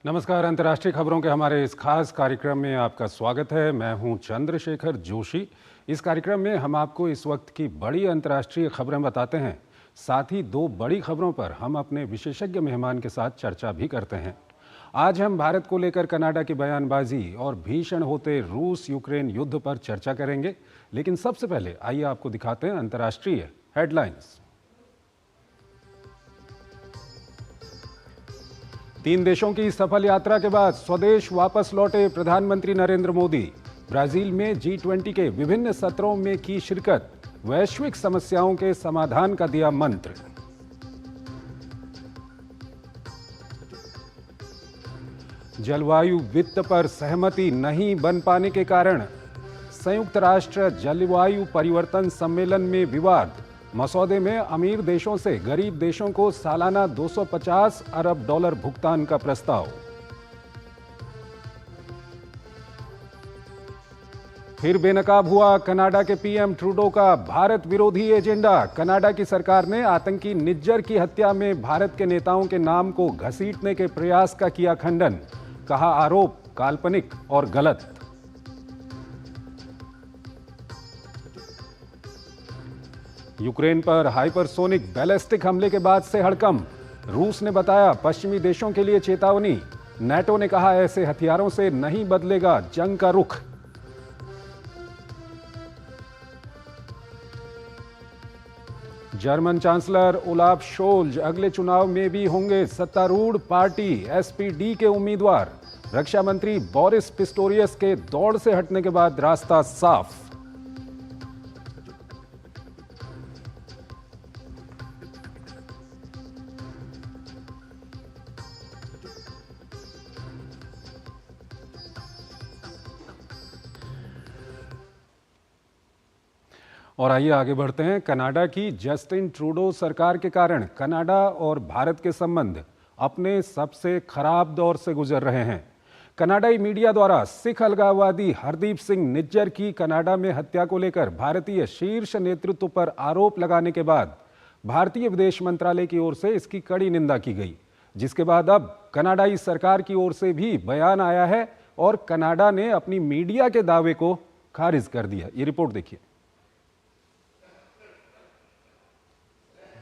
नमस्कार। अंतर्राष्ट्रीय खबरों के हमारे इस खास कार्यक्रम में आपका स्वागत है। मैं हूं चंद्रशेखर जोशी। इस कार्यक्रम में हम आपको इस वक्त की बड़ी अंतर्राष्ट्रीय खबरें बताते हैं। साथ ही दो बड़ी खबरों पर हम अपने विशेषज्ञ मेहमान के साथ चर्चा भी करते हैं। आज हम भारत को लेकर कनाडा की बयानबाजी और भीषण होते रूस यूक्रेन युद्ध पर चर्चा करेंगे। लेकिन सबसे पहले आइए आपको दिखाते हैं अंतर्राष्ट्रीय हेडलाइंस। 3 देशों की सफल यात्रा के बाद स्वदेश वापस लौटे प्रधानमंत्री नरेंद्र मोदी। ब्राजील में G20 के विभिन्न सत्रों में की शिरकत। वैश्विक समस्याओं के समाधान का दिया मंत्र। जलवायु वित्त पर सहमति नहीं बन पाने के कारण संयुक्त राष्ट्र जलवायु परिवर्तन सम्मेलन में विवाद। मसौदे में अमीर देशों से गरीब देशों को सालाना 250 अरब डॉलर भुगतान का प्रस्ताव। फिर बेनकाब हुआ कनाडा के पीएम ट्रूडो का भारत विरोधी एजेंडा। कनाडा की सरकार ने आतंकी निज्जर की हत्या में भारत के नेताओं के नाम को घसीटने के प्रयास का किया खंडन। कहा आरोप काल्पनिक और गलत। यूक्रेन पर हाइपरसोनिक बैलिस्टिक हमले के बाद से हड़कंप। रूस ने बताया पश्चिमी देशों के लिए चेतावनी। नाटो ने कहा ऐसे हथियारों से नहीं बदलेगा जंग का रुख। जर्मन चांसलर ओलाफ शोल्ज अगले चुनाव में भी होंगे सत्तारूढ़ पार्टी SPD के उम्मीदवार। रक्षा मंत्री बोरिस पिस्टोरियस के दौड़ से हटने के बाद रास्ता साफ। और आइए आगे बढ़ते हैं। कनाडा की जस्टिन ट्रूडो सरकार के कारण कनाडा और भारत के संबंध अपने सबसे खराब दौर से गुजर रहे हैं। कनाडाई मीडिया द्वारा सिख अलगाववादी हरदीप सिंह निज्जर की कनाडा में हत्या को लेकर भारतीय शीर्ष नेतृत्व पर आरोप लगाने के बाद भारतीय विदेश मंत्रालय की ओर से इसकी कड़ी निंदा की गई, जिसके बाद अब कनाडाई सरकार की ओर से भी बयान आया है और कनाडा ने अपनी मीडिया के दावे को खारिज कर दिया। ये रिपोर्ट देखिए।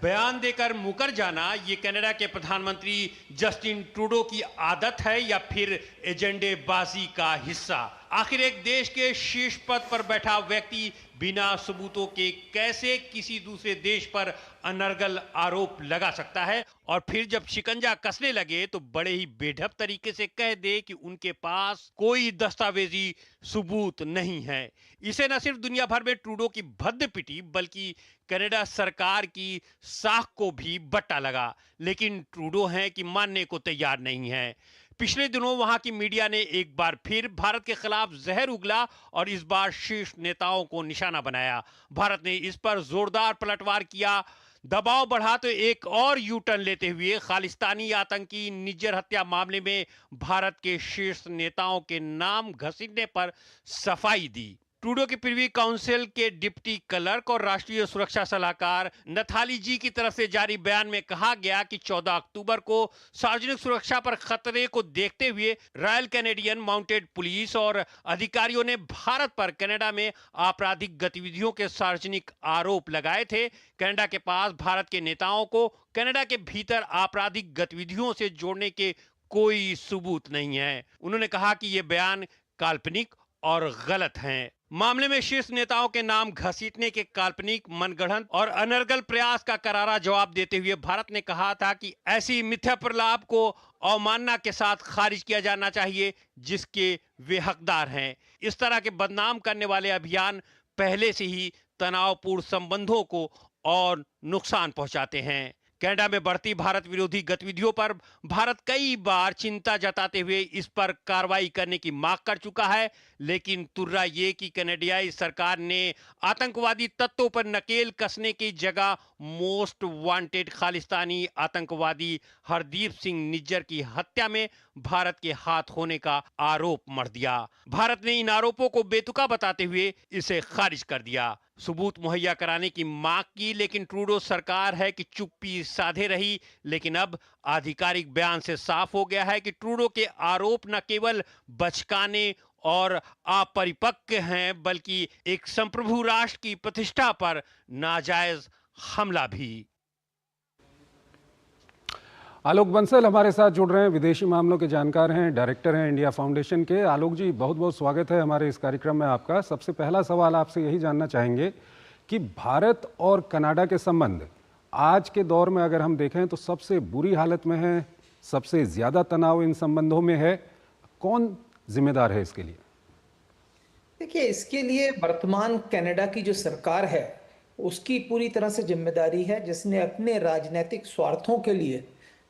बयान देकर मुकर जाना ये कनाडा के प्रधानमंत्री जस्टिन ट्रूडो की आदत है या फिर एजेंडेबाजी का हिस्सा? आखिर एक देश के शीर्ष पद पर बैठा व्यक्ति बिना सबूतों के कैसे किसी दूसरे देश पर अनर्गल आरोप लगा सकता है और फिर जब शिकंजा कसने लगे तो बड़े ही बेढप तरीके से कह दे कि उनके पास कोई दस्तावेजी सबूत नहीं है। इसे न सिर्फ दुनिया भर में ट्रूडो की भद्द पिटी बल्कि कनाडा सरकार की साख को भी बट्टा लगा, लेकिन ट्रूडो है कि मानने को तैयार नहीं है। पिछले दिनों वहां की मीडिया ने एक बार फिर भारत के खिलाफ जहर उगला और इस बार शीर्ष नेताओं को निशाना बनाया। भारत ने इस पर जोरदार पलटवार किया, दबाव बढ़ा तो एक और यू टर्न लेते हुए खालिस्तानी आतंकी निज्जर हत्या मामले में भारत के शीर्ष नेताओं के नाम घसीटने पर सफाई दी। ट्रूडो के प्रीवी काउंसिल के डिप्टी क्लर्क और राष्ट्रीय सुरक्षा सलाहकार नथाली जी की तरफ से जारी बयान में कहा गया कि 14 अक्टूबर को सार्वजनिक सुरक्षा पर खतरे को देखते हुए रॉयल कैनेडियन माउंटेड पुलिस और अधिकारियों ने भारत पर कनाडा में आपराधिक गतिविधियों के सार्वजनिक आरोप लगाए थे। कनाडा के पास भारत के नेताओं को कनाडा के भीतर आपराधिक गतिविधियों से जोड़ने के कोई सबूत नहीं है। उन्होंने कहा कि ये बयान काल्पनिक और गलत हैं। मामले में शीर्ष नेताओं के नाम घसीटने के काल्पनिक, मनगढ़ंत और अनर्गल प्रयास का करारा जवाब देते हुए भारत ने कहा था कि ऐसी मिथ्या प्रलाप को अवमानना के साथ खारिज किया जाना चाहिए जिसके वे हकदार हैं। इस तरह के बदनाम करने वाले अभियान पहले से ही तनावपूर्ण संबंधों को और नुकसान पहुंचाते हैं। कनाडा में बढ़ती भारत विरोधी गतिविधियों पर भारत कई बार चिंता जताते हुए इस पर कार्रवाई करने की मांग कर चुका है, लेकिन तुर्रा ये कि कनाडियाई सरकार ने आतंकवादी तत्वों पर नकेल कसने की जगह मोस्ट वांटेड खालिस्तानी आतंकवादी हरदीप सिंह निज्जर की हत्या में भारत के हाथ होने का आरोप मढ़ दिया। भारत ने इन आरोपों को बेतुका बताते हुए इसे खारिज कर दिया, सबूत मुहैया कराने की मांग की, लेकिन ट्रूडो सरकार है कि चुप्पी साधे रही। लेकिन अब आधिकारिक बयान से साफ हो गया है कि ट्रूडो के आरोप न केवल बचकाने और अपरिपक्व हैं, बल्कि एक संप्रभु राष्ट्र की प्रतिष्ठा पर नाजायज हमला भी। आलोक बंसल हमारे साथ जुड़ रहे हैं, विदेशी मामलों के जानकार हैं, डायरेक्टर हैं इंडिया फाउंडेशन के। आलोक जी, बहुत बहुत स्वागत है हमारे इस कार्यक्रम में आपका। सबसे पहला सवाल आपसे यही जानना चाहेंगे कि भारत और कनाडा के संबंध आज के दौर में अगर हम देखें तो सबसे बुरी हालत में है, सबसे ज़्यादा तनाव इन संबंधों में है, कौन जिम्मेदार है इसके लिए? देखिए, इसके लिए वर्तमान कनाडा की जो सरकार है उसकी पूरी तरह से जिम्मेदारी है, जिसने अपने राजनीतिक स्वार्थों के लिए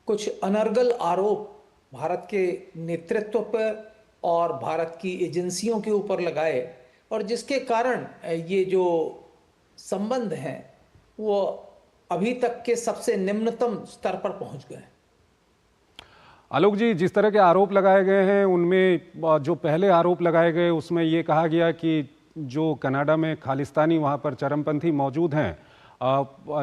कुछ अनर्गल आरोप भारत के नेतृत्व पर और भारत की एजेंसियों के ऊपर लगाए, और जिसके कारण ये जो संबंध हैं वो अभी तक के सबसे निम्नतम स्तर पर पहुंच गए। आलोक जी, जिस तरह के आरोप लगाए गए हैं उनमें जो पहले आरोप लगाए गए उसमें ये कहा गया कि जो कनाडा में खालिस्तानी वहाँ पर चरमपंथी मौजूद हैं,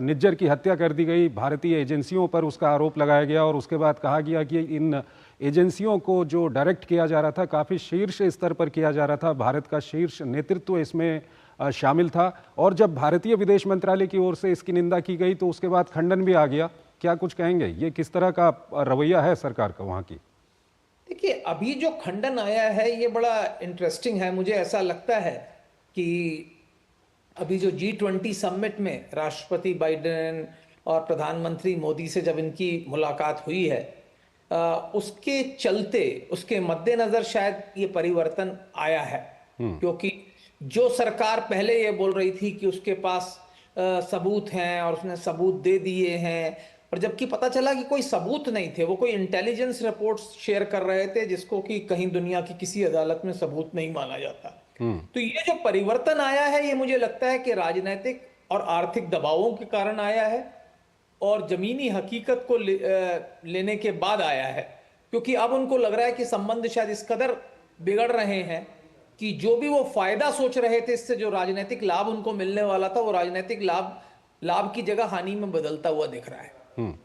निज्जर की हत्या कर दी गई, भारतीय एजेंसियों पर उसका आरोप लगाया गया और उसके बाद कहा गया कि इन एजेंसियों को जो डायरेक्ट किया जा रहा था काफ़ी शीर्ष स्तर पर किया जा रहा था, भारत का शीर्ष नेतृत्व इसमें शामिल था। और जब भारतीय विदेश मंत्रालय की ओर से इसकी निंदा की गई तो उसके बाद खंडन भी आ गया। क्या कुछ कहेंगे, ये किस तरह का रवैया है सरकार का वहाँ की? देखिए, अभी जो खंडन आया है ये बड़ा इंटरेस्टिंग है। मुझे ऐसा लगता है कि अभी जो G20 समिट में राष्ट्रपति बाइडेन और प्रधानमंत्री मोदी से जब इनकी मुलाकात हुई है, उसके चलते, उसके मद्देनजर शायद ये परिवर्तन आया है। क्योंकि जो सरकार पहले ये बोल रही थी कि उसके पास सबूत हैं और उसने सबूत दे दिए हैं, और जबकि पता चला कि कोई सबूत नहीं थे, वो कोई इंटेलिजेंस रिपोर्ट्स शेयर कर रहे थे जिसको कि कहीं दुनिया की किसी अदालत में सबूत नहीं माना जाता। तो ये जो परिवर्तन आया है ये मुझे लगता है कि राजनीतिक और आर्थिक दबावों के कारण आया है और जमीनी हकीकत को लेने के बाद आया है। क्योंकि अब उनको लग रहा है कि संबंध शायद इस कदर बिगड़ रहे हैं कि जो भी वो फायदा सोच रहे थे, इससे जो राजनीतिक लाभ उनको मिलने वाला था, वो राजनीतिक लाभ की जगह हानि में बदलता हुआ दिख रहा है।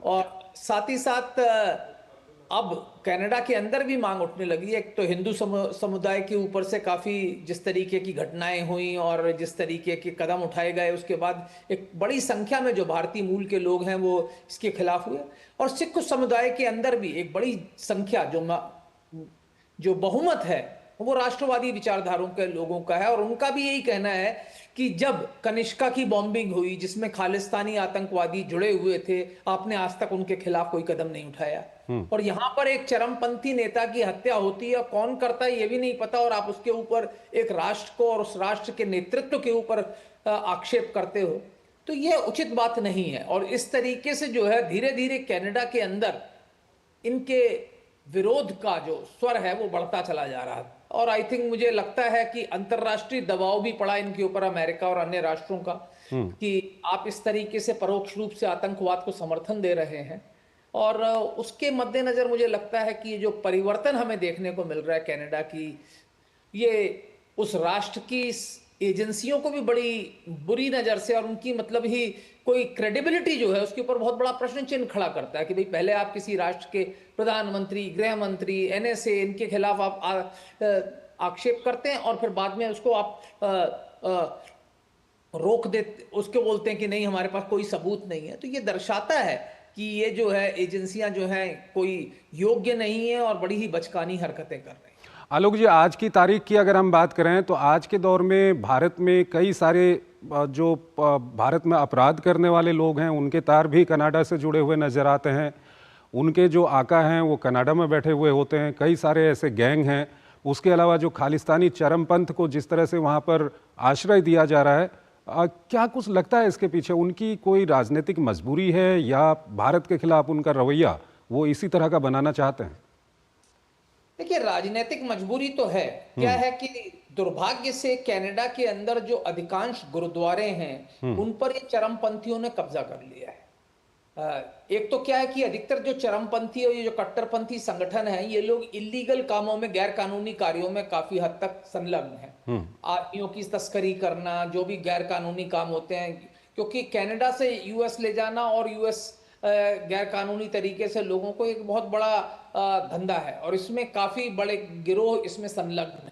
और साथ ही साथ अब कनाडा के अंदर भी मांग उठने लगी है। एक तो हिंदू समुदाय के ऊपर से काफी जिस तरीके की घटनाएं हुई और जिस तरीके के कदम उठाए गए, उसके बाद एक बड़ी संख्या में जो भारतीय मूल के लोग हैं वो इसके खिलाफ हुए, और सिख समुदाय के अंदर भी एक बड़ी संख्या जो बहुमत है वो राष्ट्रवादी विचारधारों के लोगों का है। और उनका भी यही कहना है कि जब कनिष्का की बॉम्बिंग हुई जिसमें खालिस्तानी आतंकवादी जुड़े हुए थे, आपने आज तक उनके खिलाफ कोई कदम नहीं उठाया। और यहां पर एक चरमपंथी नेता की हत्या होती है, कौन करता है ये भी नहीं पता, और आप उसके ऊपर एक राष्ट्र को और उस राष्ट्र के नेतृत्व के ऊपर आक्षेप करते हो, तो यह उचित बात नहीं है। और इस तरीके से जो है धीरे धीरे कनाडा के अंदर इनके विरोध का जो स्वर है वो बढ़ता चला जा रहा है। और आई थिंक, मुझे लगता है कि अंतरराष्ट्रीय दबाव भी पड़ा इनके ऊपर, अमेरिका और अन्य राष्ट्रों का, कि आप इस तरीके से परोक्ष रूप से आतंकवाद को समर्थन दे रहे हैं। और उसके मद्देनजर मुझे लगता है कि ये जो परिवर्तन हमें देखने को मिल रहा है कनाडा की, ये उस राष्ट्र की एजेंसियों को भी बड़ी बुरी नजर से और उनकी मतलब ही कोई क्रेडिबिलिटी जो है उसके ऊपर बहुत बड़ा प्रश्न चिन्ह खड़ा करता है कि भाई पहले आप किसी राष्ट्र के प्रधानमंत्री, गृह मंत्री, NSA इनके खिलाफ आप आक्षेप करते हैं और फिर बाद में उसको आप रोक देते, उसको बोलते हैं कि नहीं हमारे पास कोई सबूत नहीं है। तो ये दर्शाता है कि ये जो है एजेंसियां जो हैं कोई योग्य नहीं है और बड़ी ही बचकानी हरकतें कर रही हैं। आलोक जी, आज की तारीख की अगर हम बात करें तो आज के दौर में भारत में कई सारे जो भारत में अपराध करने वाले लोग हैं उनके तार भी कनाडा से जुड़े हुए नजर आते हैं। उनके जो आका हैं वो कनाडा में बैठे हुए होते हैं, कई सारे ऐसे गैंग हैं। उसके अलावा जो खालिस्तानी चरमपंथ को जिस तरह से वहाँ पर आश्रय दिया जा रहा है, क्या कुछ लगता है इसके पीछे उनकी कोई राजनीतिक मजबूरी है या भारत के खिलाफ उनका रवैया वो इसी तरह का बनाना चाहते हैं? देखिए, राजनीतिक मजबूरी तो है। क्या है कि दुर्भाग्य से कनाडा के अंदर जो अधिकांश गुरुद्वारे हैं उन पर ये चरमपंथियों ने कब्जा कर लिया है। एक तो क्या है कि अधिकतर जो चरमपंथी और ये जो कट्टरपंथी संगठन है, ये लोग इलीगल कामों में, गैर कानूनी कार्यों में काफी हद तक संलग्न है। आदमियों की तस्करी करना, जो भी गैर कानूनी काम होते हैं, क्योंकि कनाडा से यूएस ले जाना और यूएस गैर कानूनी तरीके से लोगों को एक बहुत बड़ा धंधा है और इसमें काफी बड़े गिरोह इसमें संलग्न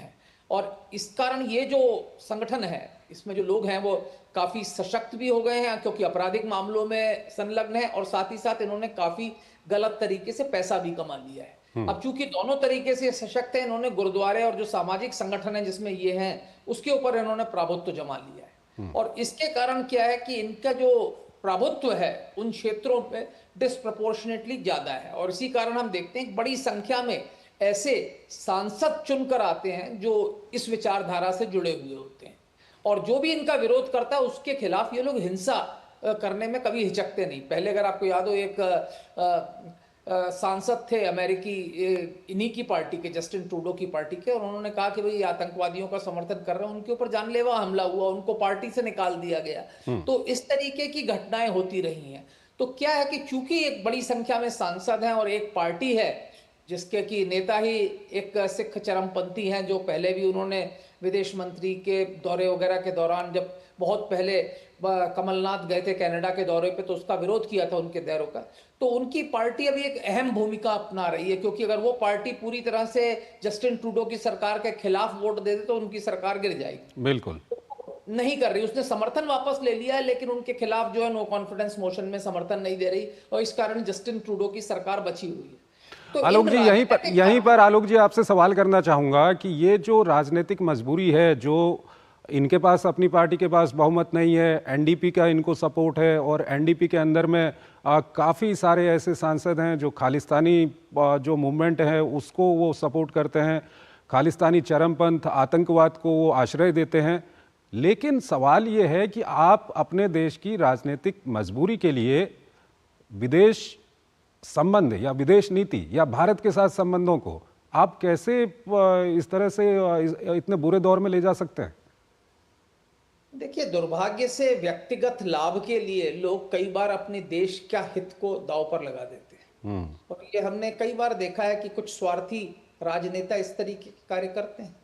है। और इस कारण ये जो संगठन है, इसमें जो लोग हैं वो काफी सशक्त भी हो गए हैं, क्योंकि आपराधिक मामलों में संलग्न है और साथ ही साथ इन्होंने काफी गलत तरीके से पैसा भी कमा लिया है। अब चूंकि दोनों तरीके से सशक्त है, इन्होंने गुरुद्वारे और जो सामाजिक संगठन है जिसमें ये हैं, उसके ऊपर इन्होंने प्रभुत्व जमा लिया है। और इसके कारण क्या है कि इनका जो प्रभुत्व है उन क्षेत्रों पे डिस्प्रपोर्शनेटली ज्यादा है और इसी कारण हम देखते हैं बड़ी संख्या में ऐसे सांसद चुनकर आते हैं जो इस विचारधारा से जुड़े हुए होते हैं और जो भी इनका विरोध करता है उसके खिलाफ ये लोग हिंसा करने में कभी हिचकते नहीं। पहले अगर आपको याद हो, एक सांसद थे अमेरिकी, इन्हीं की पार्टी के, जस्टिन ट्रूडो की पार्टी के, और उन्होंने कहा कि भाई आतंकवादियों का समर्थन कर रहे हैं, उनके ऊपर जानलेवा हमला हुआ, उनको पार्टी से निकाल दिया गया। तो इस तरीके की घटनाएं होती रही हैं। तो क्या है कि चूंकि एक बड़ी संख्या में सांसद हैं और एक पार्टी है जिसके की नेता ही एक सिख चरमपंथी हैं, जो पहले भी उन्होंने विदेश मंत्री के दौरे वगैरह के दौरान, जब बहुत पहले कमलनाथ गए थे कनाडा के दौरे पे, तो उसका विरोध किया था उनके दौरे का। तो उनकी पार्टी अभी एक अहम भूमिका अपना रही है, क्योंकि अगर वो पार्टी पूरी तरह से जस्टिन ट्रूडो की सरकार के खिलाफ वोट दे दे तो उनकी सरकार गिर जाएगी। बिल्कुल नहीं कर रही, उसने समर्थन वापस ले लिया है लेकिन उनके खिलाफ जो है नो कॉन्फिडेंस मोशन में समर्थन नहीं दे रही और इस कारण जस्टिन ट्रूडो की सरकार बची हुई है। तो आलोक जी, यहीं पर आलोक जी आपसे सवाल करना चाहूंगा कि ये जो राजनीतिक मजबूरी है, जो इनके पास, अपनी पार्टी के पास बहुमत नहीं है, एनडीपी का इनको सपोर्ट है और एनडीपी के अंदर में काफ़ी सारे ऐसे सांसद हैं जो खालिस्तानी जो मूवमेंट है उसको वो सपोर्ट करते हैं, खालिस्तानी चरमपंथ, आतंकवाद को वो आश्रय देते हैं। लेकिन सवाल ये है कि आप अपने देश की राजनीतिक मजबूरी के लिए विदेश संबंध या विदेश नीति या भारत के साथ संबंधों को आप कैसे इस तरह से इतने बुरे दौर में ले जा सकते हैं? देखिए, दुर्भाग्य से व्यक्तिगत लाभ के लिए लोग कई बार अपने देश का हित को दांव पर लगा देते हैं और ये हमने कई बार देखा है कि कुछ स्वार्थी राजनेता इस तरीके के कार्य करते हैं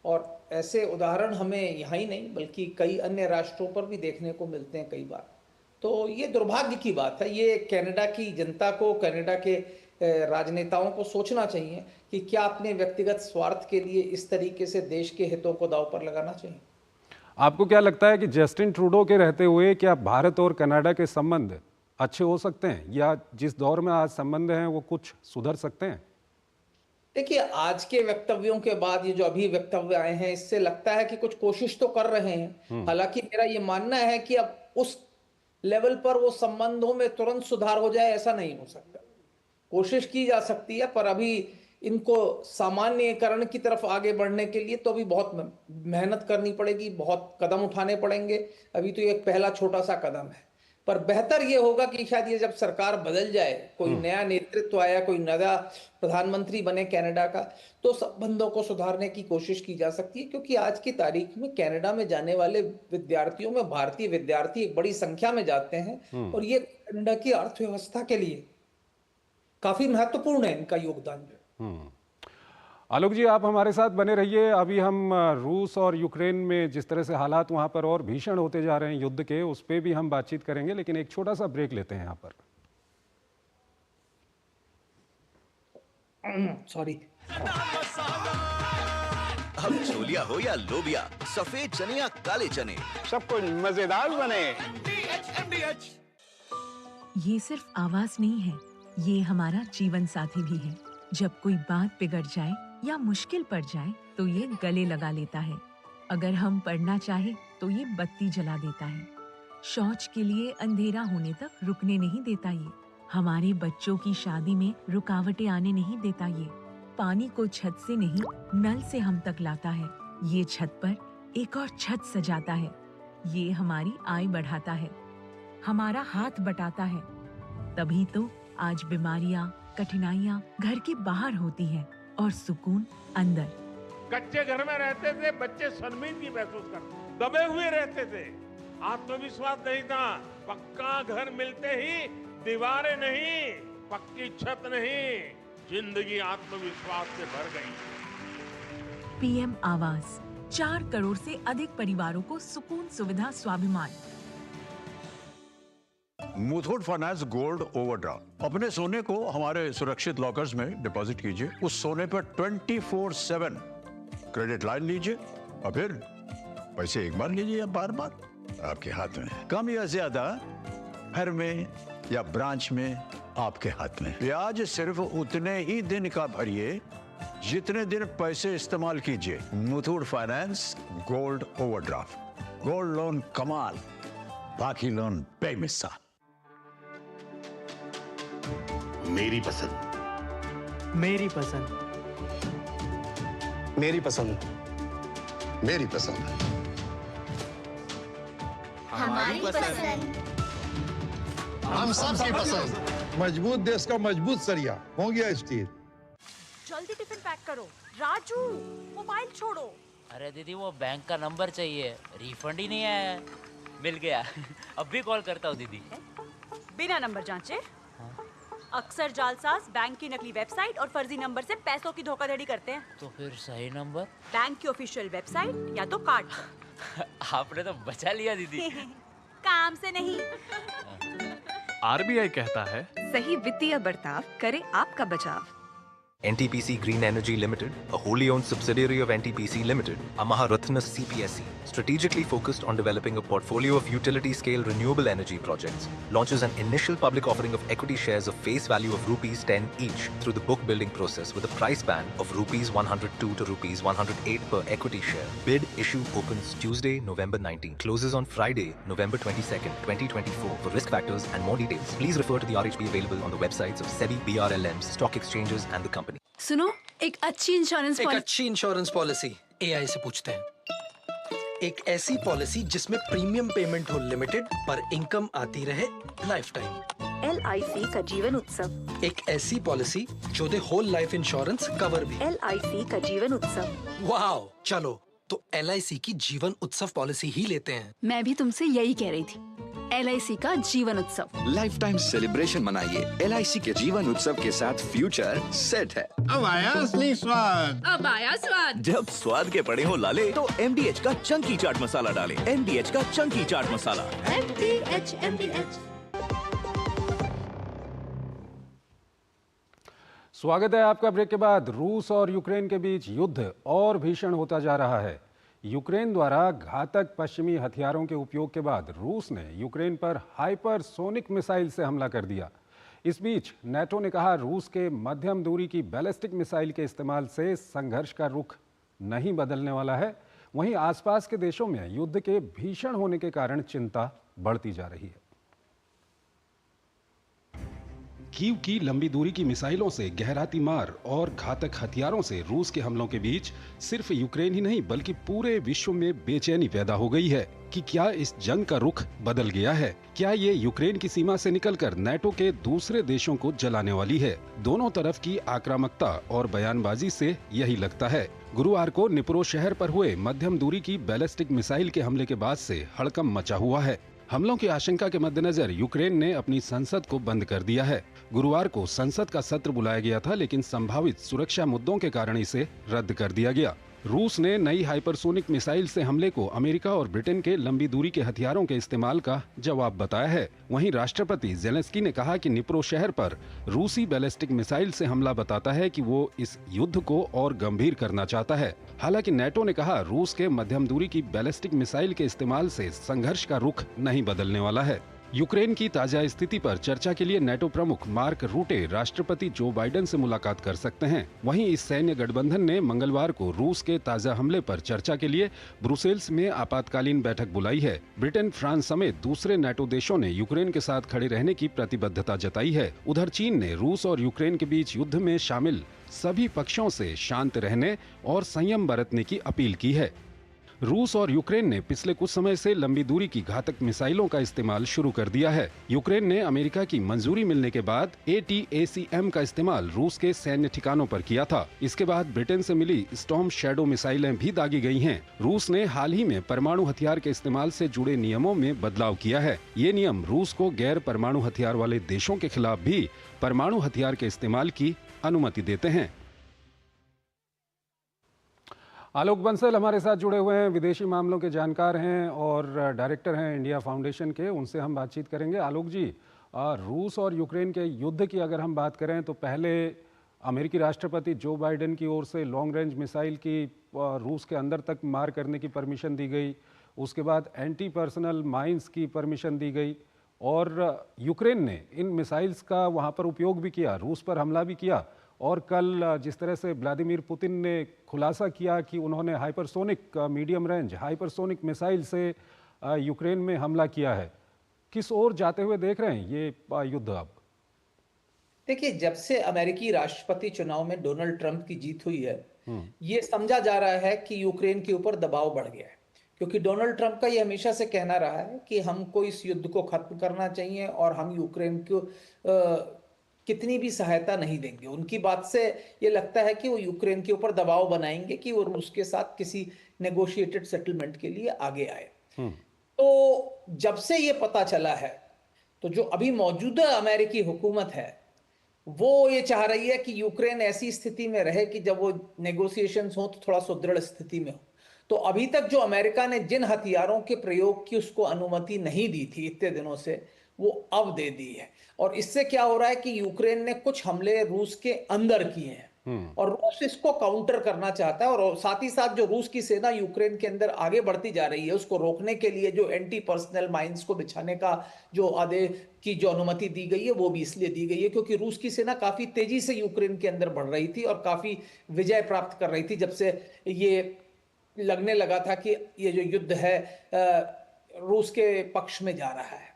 और ऐसे उदाहरण हमें यहाँ ही नहीं बल्कि कई अन्य राष्ट्रों पर भी देखने को मिलते हैं कई बार। तो ये दुर्भाग्य की बात है। ये कनाडा की जनता को, कनाडा के राजनेताओं को सोचना चाहिए कि क्या अपने व्यक्तिगत स्वार्थ के लिए इस तरीके से देश के हितों को दांव पर लगाना चाहिए। आपको क्या लगता है कि जस्टिन ट्रूडो के रहते हुए क्या भारत और कनाडा के संबंध अच्छे हो सकते हैं या जिस दौर में आज संबंध हैं वो कुछ सुधर सकते हैं? देखिए, आज के वक्तव्यों के बाद ये जो अभी वक्तव्य आए हैं, इससे लगता है कि कुछ कोशिश तो कर रहे हैं। हालांकि मेरा ये मानना है कि अब उस लेवल पर वो संबंधों में तुरंत सुधार हो जाए ऐसा नहीं हो सकता। कोशिश की जा सकती है पर अभी इनको सामान्यकरण की तरफ आगे बढ़ने के लिए तो अभी बहुत मेहनत करनी पड़ेगी, बहुत कदम उठाने पड़ेंगे। अभी तो ये एक पहला छोटा सा कदम है, पर बेहतर ये होगा कि शायद ये जब सरकार बदल जाए, कोई नया नेतृत्व आया, कोई नया प्रधानमंत्री बने कनाडा का, तो संबंधों को सुधारने की कोशिश की जा सकती है। क्योंकि आज की तारीख में कनाडा में जाने वाले विद्यार्थियों में भारतीय विद्यार्थी एक बड़ी संख्या में जाते हैं और ये कनाडा की अर्थव्यवस्था के लिए काफी महत्वपूर्ण है इनका योगदान। आलोक जी, आप हमारे साथ बने रहिए। अभी हम रूस और यूक्रेन में जिस तरह से हालात वहां पर और भीषण होते जा रहे हैं युद्ध के, उस पर भी हम बातचीत करेंगे, लेकिन एक छोटा सा ब्रेक लेते हैं यहाँ पर। सॉरी। अब छोलिया हो या लोबिया, सफेद चने या काले चने, सब कुछ मजेदार बने। ये सिर्फ आवाज नहीं है, ये हमारा जीवन साथी भी है। जब कोई बात बिगड़ जाए या मुश्किल पड़ जाए तो ये गले लगा लेता है। अगर हम पढ़ना चाहे तो ये बत्ती जला देता है। शौच के लिए अंधेरा होने तक रुकने नहीं देता ये। हमारे बच्चों की शादी में रुकावटें आने नहीं देता ये। पानी को छत से नहीं, नल से हम तक लाता है। ये छत पर एक और छत सजाता है। ये हमारी आय बढ़ाता है, हमारा हाथ बटाता है। तभी तो आज बीमारियां, कठिनाइयां घर के बाहर होती हैं और सुकून अंदर। कच्चे घर में रहते थे बच्चे, शर्मिंदगी महसूस करते, दबे हुए रहते थे। आत्मविश्वास नहीं था। पक्का घर मिलते ही दीवारें नहीं, पक्की छत नहीं, जिंदगी आत्मविश्वास से भर गई। पीएम आवास 4 करोड़ से अधिक परिवारों को सुकून, सुविधा, स्वाभिमान। Muthoot finance gold overdraft. अपने सोने को हमारे सुरक्षित लॉकर्स में डिपॉजिट कीजिए। उस सोने पर 24/7 क्रेडिट लाइन लीजिए और फिर पैसे एक बार लीजिए या बार बार आपके हाथ में। कम या ज्यादा घर में या ब्रांच में आपके हाथ में। ब्याज सिर्फ उतने ही दिन का भरिए जितने दिन पैसे इस्तेमाल कीजिए। Muthoot finance gold overdraft. Gold loan कमाल, बाकी लोन बेमिसाल। मेरी पसंद। मेरी पसंद। मेरी पसंद। मेरी पसंद। हमारी पसंद। हम सबकी पसंद। मजबूत देश का मजबूत सरिया हो गया स्टील। जल्दी टिफिन पैक करो। राजू, मोबाइल छोड़ो। अरे दीदी वो बैंक का नंबर चाहिए, रिफंड ही नहीं आया। मिल गया। अब भी कॉल करता हूँ दीदी। बिना नंबर जांचे? अक्सर जालसाज बैंक की नकली वेबसाइट और फर्जी नंबर से पैसों की धोखाधड़ी करते हैं। तो फिर सही नंबर? बैंक की ऑफिशियल वेबसाइट या तो कार्ड पर। आपने तो बचा लिया दीदी। काम से नहीं। आरबीआई कहता है, सही वित्तीय बर्ताव करे आपका बचाव। NTPC Green Energy Limited, a wholly owned subsidiary of NTPC Limited, a Maharatna CPSE, strategically focused on developing a portfolio of utility-scale renewable energy projects, launches an initial public offering of equity shares of face value of rupees 10 each through the book building process with a price band of rupees 102 to rupees 108 per equity share. Bid issue opens Tuesday, November 19, closes on Friday, November 22nd, 2024. For risk factors and more details, please refer to the RHP available on the websites of SEBI, BRLMs, stock exchanges and the company. सुनो, एक अच्छी insurance policy AI से पूछते हैं। एक ऐसी policy जिसमें premium payment हो लिमिटेड पर इनकम आती रहे लाइफ टाइम। LIC का जीवन उत्सव। एक ऐसी पॉलिसी जो दे होल लाइफ इंश्योरेंस कवर भी। LIC का जीवन उत्सव। वाओ, चलो तो LIC की जीवन उत्सव पॉलिसी ही लेते हैं। मैं भी तुमसे यही कह रही थी। LIC का जीवन उत्सव। लाइफ टाइम सेलिब्रेशन मनाइए LIC के जीवन उत्सव के साथ। फ्यूचर सेट है। अब आया असली स्वाद। अब आया स्वाद। जब स्वाद के पड़े हो लाले तो MDH का चंकी चाट मसाला डालें। MDH का चंकी चाट मसाला। MDH। स्वागत है आपका। ब्रेक के बाद रूस और यूक्रेन के बीच युद्ध और भीषण होता जा रहा है। यूक्रेन द्वारा घातक पश्चिमी हथियारों के उपयोग के बाद रूस ने यूक्रेन पर हाइपरसोनिक मिसाइल से हमला कर दिया। इस बीच नेटो ने कहा रूस के मध्यम दूरी की बैलिस्टिक मिसाइल के इस्तेमाल से संघर्ष का रुख नहीं बदलने वाला है। वहीं आसपास के देशों में युद्ध के भीषण होने के कारण चिंता बढ़ती जा रही है। कीव की लंबी दूरी की मिसाइलों से गहराती मार और घातक हथियारों से रूस के हमलों के बीच सिर्फ यूक्रेन ही नहीं बल्कि पूरे विश्व में बेचैनी पैदा हो गई है कि क्या इस जंग का रुख बदल गया है। क्या ये यूक्रेन की सीमा से निकलकर नेटो के दूसरे देशों को जलाने वाली है। दोनों तरफ की आक्रामकता और बयानबाजी से यही लगता है। गुरुवार को निप्रो शहर पर हुए मध्यम दूरी की बैलिस्टिक मिसाइल के हमले के बाद से हड़कंप मचा हुआ है। हमलों की आशंका के मद्देनजर यूक्रेन ने अपनी संसद को बंद कर दिया है। गुरुवार को संसद का सत्र बुलाया गया था, लेकिन संभावित सुरक्षा मुद्दों के कारण इसे रद्द कर दिया गया। रूस ने नई हाइपरसोनिक मिसाइल से हमले को अमेरिका और ब्रिटेन के लंबी दूरी के हथियारों के इस्तेमाल का जवाब बताया है। वहीं राष्ट्रपति जेलेंस्की ने कहा कि निप्रो शहर पर रूसी बैलिस्टिक मिसाइल से हमला बताता है कि वो इस युद्ध को और गंभीर करना चाहता है। हालांकि नेटो ने कहा रूस के मध्यम दूरी की बैलिस्टिक मिसाइल के इस्तेमाल से संघर्ष का रुख नहीं बदलने वाला है। यूक्रेन की ताजा स्थिति पर चर्चा के लिए नेटो प्रमुख मार्क रूटे राष्ट्रपति जो बाइडेन से मुलाकात कर सकते हैं। वहीं इस सैन्य गठबंधन ने मंगलवार को रूस के ताजा हमले पर चर्चा के लिए ब्रुसेल्स में आपातकालीन बैठक बुलाई है। ब्रिटेन, फ्रांस समेत दूसरे नेटो देशों ने यूक्रेन के साथ खड़े रहने की प्रतिबद्धता जताई है। उधर चीन ने रूस और यूक्रेन के बीच युद्ध में शामिल सभी पक्षों से शांत रहने और संयम बरतने की अपील की है। रूस और यूक्रेन ने पिछले कुछ समय से लंबी दूरी की घातक मिसाइलों का इस्तेमाल शुरू कर दिया है। यूक्रेन ने अमेरिका की मंजूरी मिलने के बाद ATACM का इस्तेमाल रूस के सैन्य ठिकानों पर किया था। इसके बाद ब्रिटेन से मिली स्टॉर्म शैडो मिसाइलें भी दागी गई हैं। रूस ने हाल ही में परमाणु हथियार के इस्तेमाल से जुड़े नियमों में बदलाव किया है। ये नियम रूस को गैर परमाणु हथियार वाले देशों के खिलाफ भी परमाणु हथियार के इस्तेमाल की अनुमति देते हैं। आलोक बंसल हमारे साथ जुड़े हुए हैं, विदेशी मामलों के जानकार हैं और डायरेक्टर हैं इंडिया फाउंडेशन के। उनसे हम बातचीत करेंगे। आलोक जी, रूस और यूक्रेन के युद्ध की अगर हम बात करें तो पहले अमेरिकी राष्ट्रपति जो बाइडेन की ओर से लॉन्ग रेंज मिसाइल की रूस के अंदर तक मार करने की परमिशन दी गई, उसके बाद एंटी पर्सनल माइंस की परमिशन दी गई और यूक्रेन ने इन मिसाइल्स का वहाँ पर उपयोग भी किया, रूस पर हमला भी किया। और कल जिस तरह से व्लादिमीर पुतिन ने खुलासा किया कि उन्होंने hypersonic medium range hypersonic missile से यूक्रेन में हमला किया है, किस ओर जाते हुए देख रहे हैं ये युद्ध अब? देखिए, जब से अमेरिकी राष्ट्रपति चुनाव में डोनाल्ड ट्रंप की जीत हुई है, ये समझा जा रहा है कि यूक्रेन के ऊपर दबाव बढ़ गया है, क्योंकि डोनाल्ड ट्रंप का ये हमेशा से कहना रहा है कि हमको इस युद्ध को खत्म करना चाहिए और हम यूक्रेन को कितनी भी सहायता नहीं देंगे। उनकी बात से ये लगता है कि वो यूक्रेन के ऊपर दबाव बनाएंगे कि वो रूस के साथ किसी नेगोशिएटेड सेटलमेंट के लिए आगे आए। तो जब से ये पता चला है, तो जो अभी मौजूदा अमेरिकी हुकूमत है वो ये चाह रही है कि यूक्रेन ऐसी स्थिति में रहे कि जब वो नेगोशिएशंस हो तो थोड़ा सुदृढ़ स्थिति में हो। तो अभी तक जो अमेरिका ने जिन हथियारों के प्रयोग की उसको अनुमति नहीं दी थी इतने दिनों से, वो अब दे दी है। और इससे क्या हो रहा है कि यूक्रेन ने कुछ हमले रूस के अंदर किए हैं और रूस इसको काउंटर करना चाहता है। और साथ ही साथ जो रूस की सेना यूक्रेन के अंदर आगे बढ़ती जा रही है, उसको रोकने के लिए जो एंटी पर्सनल माइंस को बिछाने का जो आदेश की जो अनुमति दी गई है, वो भी इसलिए दी गई है क्योंकि रूस की सेना काफी तेजी से यूक्रेन के अंदर बढ़ रही थी और काफी विजय प्राप्त कर रही थी जब से ये लगने लगा था कि ये जो युद्ध है रूस के पक्ष में जा रहा है।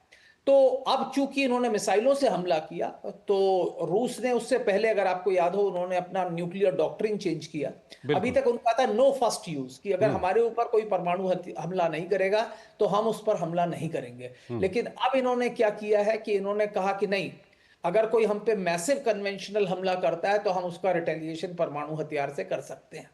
तो अब चूंकि इन्होंने मिसाइलों से हमला किया, तो रूस ने उससे पहले, अगर आपको याद हो, उन्होंने अपना न्यूक्लियर डॉक्ट्रिन चेंज किया। अभी तक उनका था नो फर्स्ट यूज, कि अगर हमारे ऊपर कोई परमाणु हमला नहीं करेगा तो हम उस पर हमला नहीं करेंगे। लेकिन अब इन्होंने क्या किया है कि इन्होंने कहा कि नहीं, अगर कोई हम पे मैसिव कन्वेंशनल हमला करता है तो हम उसका रिटेलिएशन परमाणु हथियार से कर सकते हैं।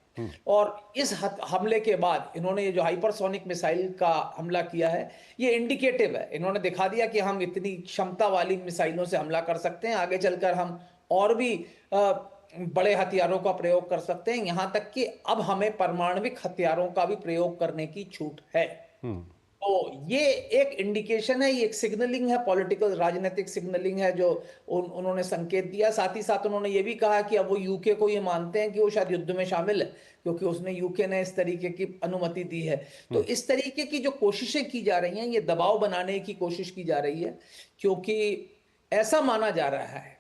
और इस हमले के बाद इन्होंने ये जो हाइपरसोनिक मिसाइल का हमला किया है, ये इंडिकेटिव है। इन्होंने दिखा दिया कि हम इतनी क्षमता वाली मिसाइलों से हमला कर सकते हैं, आगे चलकर हम और भी बड़े हथियारों का प्रयोग कर सकते हैं, यहां तक कि अब हमें परमाणविक हथियारों का भी प्रयोग करने की छूट है। तो ये एक इंडिकेशन है, ये एक सिग्नलिंग है, पॉलिटिकल राजनीतिक सिग्नलिंग है जो उन्होंने संकेत दिया। साथ ही साथ उन्होंने ये भी कहा कि अब वो यूके को ये मानते हैं कि वो शायद युद्ध में शामिल है, क्योंकि उसने यूके ने इस तरीके की अनुमति दी है। तो इस तरीके की जो कोशिशें की जा रही हैं, ये दबाव बनाने की कोशिश की जा रही है, क्योंकि ऐसा माना जा रहा है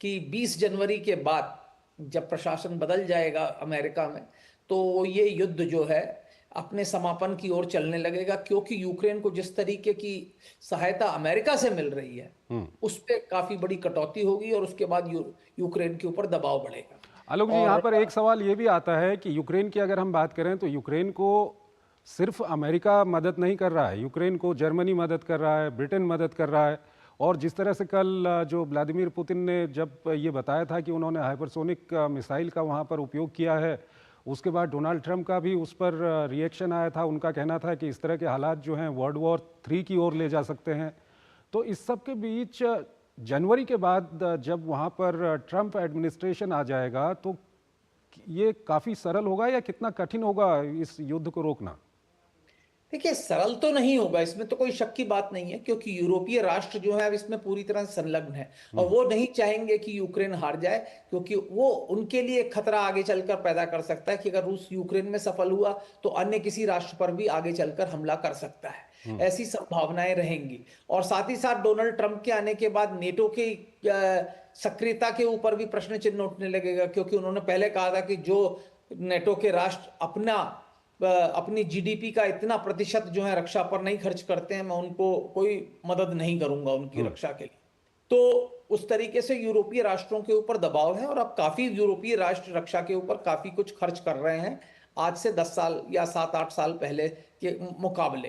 कि 20 जनवरी के बाद जब प्रशासन बदल जाएगा अमेरिका में, तो ये युद्ध जो है अपने समापन की ओर चलने लगेगा, क्योंकि यूक्रेन को जिस तरीके की सहायता अमेरिका से मिल रही है उस पर काफी बड़ी कटौती होगी और उसके बाद यूक्रेन के ऊपर दबाव बढ़ेगा। आलोक जी, यहाँ पर एक सवाल ये भी आता है कि यूक्रेन की अगर हम बात करें तो यूक्रेन को सिर्फ अमेरिका मदद नहीं कर रहा है, यूक्रेन को जर्मनी मदद कर रहा है, ब्रिटेन मदद कर रहा है। और जिस तरह से कल जो व्लादिमीर पुतिन ने जब ये बताया था कि उन्होंने हाइपरसोनिक मिसाइल का वहाँ पर उपयोग किया है, उसके बाद डोनाल्ड ट्रंप का भी उस पर रिएक्शन आया था। उनका कहना था कि इस तरह के हालात जो हैं वर्ल्ड वॉर 3 की ओर ले जा सकते हैं। तो इस सब के बीच जनवरी के बाद जब वहाँ पर ट्रंप एडमिनिस्ट्रेशन आ जाएगा तो ये काफ़ी सरल होगा या कितना कठिन होगा इस युद्ध को रोकना? देखिए, सरल तो नहीं होगा, इसमें तो कोई शक की बात नहीं है, क्योंकि यूरोपीय राष्ट्र जो है इसमें पूरी तरह से संलग्न है और वो नहीं चाहेंगे कि यूक्रेन हार जाए, क्योंकि वो उनके लिए खतरा आगे चलकर पैदा कर सकता है कि अगर रूस यूक्रेन में सफल हुआ तो अन्य किसी राष्ट्र पर भी आगे चलकर हमला कर सकता है। ऐसी संभावनाएं रहेंगी। और साथ ही साथ डोनाल्ड ट्रंप के आने के बाद नेटो की सक्रियता के ऊपर भी प्रश्न चिन्ह उठने लगेगा, क्योंकि उन्होंने पहले कहा था कि जो नेटो के राष्ट्र अपनी जीडीपी का इतना प्रतिशत जो है रक्षा पर नहीं खर्च करते हैं, मैं उनको कोई मदद नहीं करूंगा उनकी रक्षा के लिए। तो उस तरीके से यूरोपीय राष्ट्रों के ऊपर दबाव है और अब काफी यूरोपीय राष्ट्र रक्षा के ऊपर काफी कुछ खर्च कर रहे हैं। आज से 10 साल या 7-8 साल पहले के मुकाबले।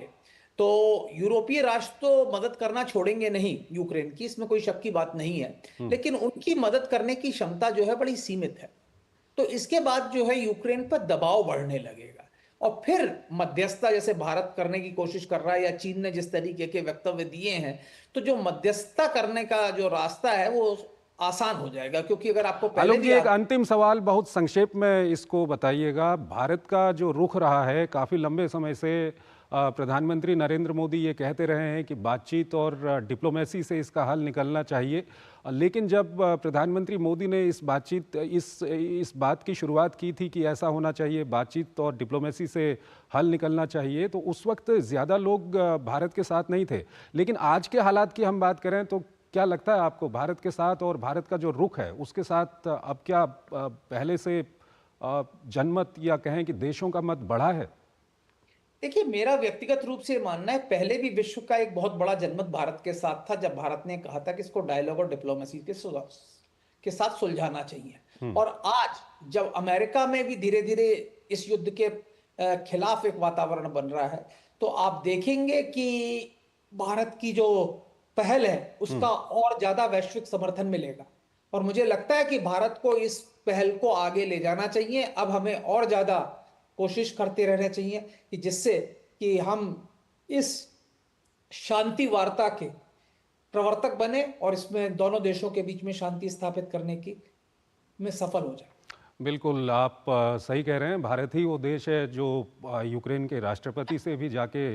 तो यूरोपीय राष्ट्र तो मदद करना छोड़ेंगे नहीं यूक्रेन की, इसमें कोई शक की बात नहीं है, लेकिन उनकी मदद करने की क्षमता जो है बड़ी सीमित है। तो इसके बाद जो है यूक्रेन पर दबाव बढ़ने लगेगा और फिर मध्यस्थता जैसे भारत करने की कोशिश कर रहा है या चीन ने जिस तरीके के वक्तव्य दिए हैं, तो जो मध्यस्थता करने का जो रास्ता है वो आसान हो जाएगा। क्योंकि अगर आपको पहले भी एक अंतिम सवाल बहुत संक्षेप में इसको बताइएगा, भारत का जो रुख रहा है काफ़ी लंबे समय से प्रधानमंत्री नरेंद्र मोदी ये कहते रहे हैं कि बातचीत और डिप्लोमेसी से इसका हल निकलना चाहिए, लेकिन जब प्रधानमंत्री मोदी ने इस बात की शुरुआत की थी कि ऐसा होना चाहिए, बातचीत और डिप्लोमेसी से हल निकलना चाहिए, तो उस वक्त ज़्यादा लोग भारत के साथ नहीं थे। लेकिन आज के हालात की हम बात करें तो क्या लगता है आपको, भारत के साथ और भारत का जो रुख है उसके साथ अब क्या पहले से जनमत या कहें कि देशों का मत बढ़ा है? देखिए, मेरा व्यक्तिगत रूप से मानना है पहले भी विश्व का एक बहुत बड़ा जनमत भारत के साथ था जब भारत ने कहा था कि इसको डायलॉग और डिप्लोमेसी के साथ सुलझाना चाहिए। और आज जब अमेरिका में भी धीरे धीरे इस युद्ध के खिलाफ एक वातावरण बन रहा है, तो आप देखेंगे कि भारत की जो पहल है उसका और ज्यादा वैश्विक समर्थन मिलेगा। और मुझे लगता है कि भारत को इस पहल को आगे ले जाना चाहिए। अब हमें और ज्यादा कोशिश करते रहना चाहिए कि जिससे कि हम इस शांति वार्ता के प्रवर्तक बने और इसमें दोनों देशों के बीच में शांति स्थापित करने की में सफल हो जाए। बिल्कुल, आप सही कह रहे हैं। भारत ही वो देश है जो यूक्रेन के राष्ट्रपति से भी जाके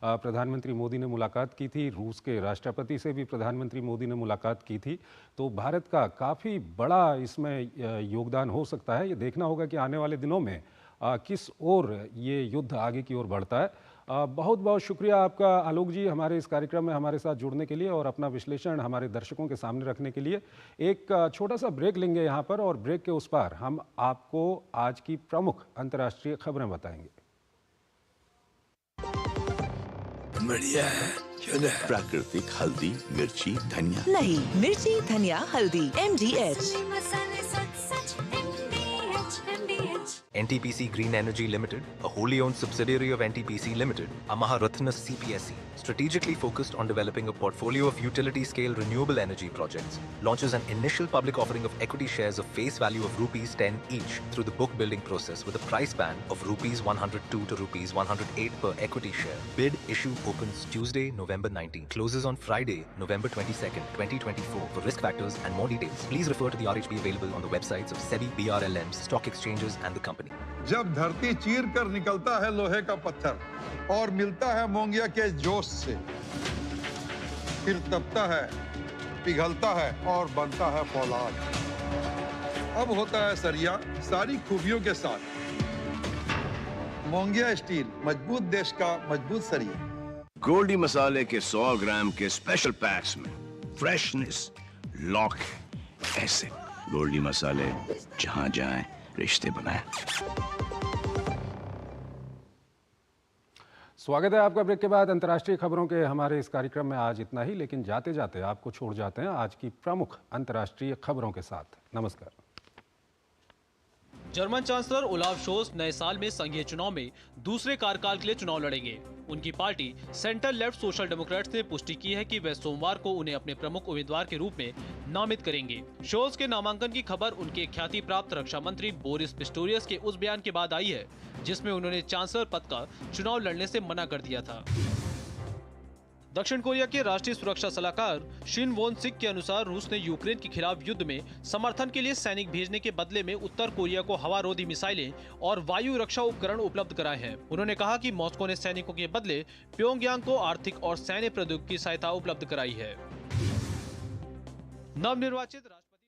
प्रधानमंत्री मोदी ने मुलाकात की थी, रूस के राष्ट्रपति से भी प्रधानमंत्री मोदी ने मुलाकात की थी। तो भारत का काफ़ी बड़ा इसमें योगदान हो सकता है। ये देखना होगा कि आने वाले दिनों में किस ओर ये युद्ध आगे की ओर बढ़ता है। बहुत बहुत शुक्रिया आपका आलोक जी, हमारे इस कार्यक्रम में हमारे साथ जुड़ने के लिए और अपना विश्लेषण हमारे दर्शकों के सामने रखने के लिए। एक छोटा सा ब्रेक लेंगे यहाँ पर और ब्रेक के उस पार हम आपको आज की प्रमुख अंतर्राष्ट्रीय खबरें बताएंगे। बढ़िया है, प्राकृतिक हल्दी, मिर्ची, धनिया नहीं, मिर्ची, धनिया, हल्दी, MDH। NTPC Green Energy Limited, a wholly owned subsidiary of NTPC Limited, Amaha Ratna CPSE, strategically focused on developing a portfolio of utility-scale renewable energy projects, launches an initial public offering of equity shares of face value of rupees 10 each through the book building process with a price band of rupees 102 to rupees 108 per equity share. Bid issue opens Tuesday, November 19, closes on Friday, November 22nd, 2024. For risk factors and more details, please refer to the RHP available on the websites of SEBI, BRLMs, stock exchanges and the company. जब धरती चीर कर निकलता है लोहे का पत्थर और मिलता है मोंगिया के जोश से, फिर तपता है, पिघलता है और बनता है फौलाद। अब होता है सरिया सारी खूबियों के साथ। मोंगिया स्टील, मजबूत देश का मजबूत सरिया। गोल्डी मसाले के 100 ग्राम के स्पेशल पैक्स में फ्रेशनेस लॉक है। ऐसे गोल्डी मसाले जहां जाएं रिश्ते बनाएं। स्वागत है आपका ब्रेक के बाद अंतर्राष्ट्रीय खबरों के हमारे इस कार्यक्रम में। आज इतना ही, लेकिन जाते जाते आपको छोड़ जाते हैं आज की प्रमुख अंतर्राष्ट्रीय खबरों के साथ। नमस्कार। जर्मन चांसलर ओलाफ शोल्ज नए साल में संघीय चुनाव में दूसरे कार्यकाल के लिए चुनाव लड़ेंगे। उनकी party centre left social Democrats ने पुष्टि की है कि वे सोमवार को उन्हें अपने प्रमुख उम्मीदवार के रूप में नामित करेंगे। शोल्ज के नामांकन की खबर उनके ख्याति प्राप्त रक्षा मंत्री बोरिस पिस्टोरियस के उस बयान के बाद आई है जिसमें उन्होंने चांसलर पद का चुनाव लड़ने से मना कर दिया था। दक्षिण कोरिया के राष्ट्रीय सुरक्षा सलाहकार शिन वोन सिक के अनुसार रूस ने यूक्रेन के खिलाफ युद्ध में समर्थन के लिए सैनिक भेजने के बदले में उत्तर कोरिया को हवारोधी मिसाइलें और वायु रक्षा उपकरण उपलब्ध कराए हैं। उन्होंने कहा कि मॉस्को ने सैनिकों के बदले प्योंगयांग को आर्थिक और सैन्य प्रौद्योगिकी सहायता उपलब्ध कराई है। नवनिर्वाचित राष्ट्रपति